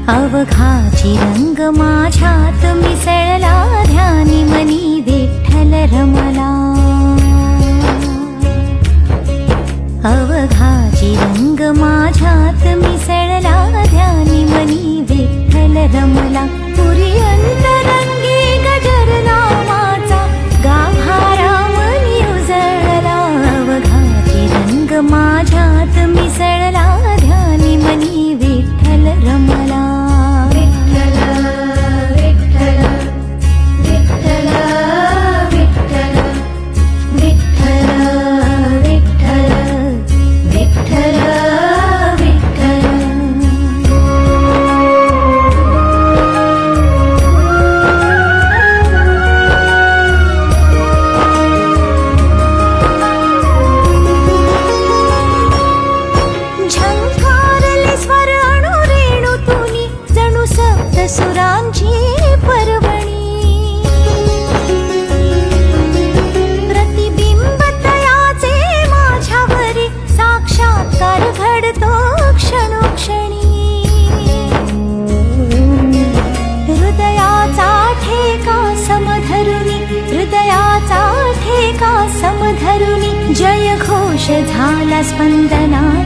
अवघाची रंग माझ्यात मिसळला ध्यानी मनी विठ्ठल रमला अवघाची रंग माझ्यात मिसळला ध्यानी मनी विठ्ठल रमला पुरी अंतरंगी गजरला माझा गाभारा मनी उजळला अवघाची रंग माझ्यात मिसळला ध्यानी मनी विठ्ठल रमला सुरांची पर्वणी प्रतिबिंब तयाचे माझ्यावरी साक्षात्कार घडतो क्षणोक्षणी हृदयाचा ठेका समधरुनी जय घोष झाला स्पंदना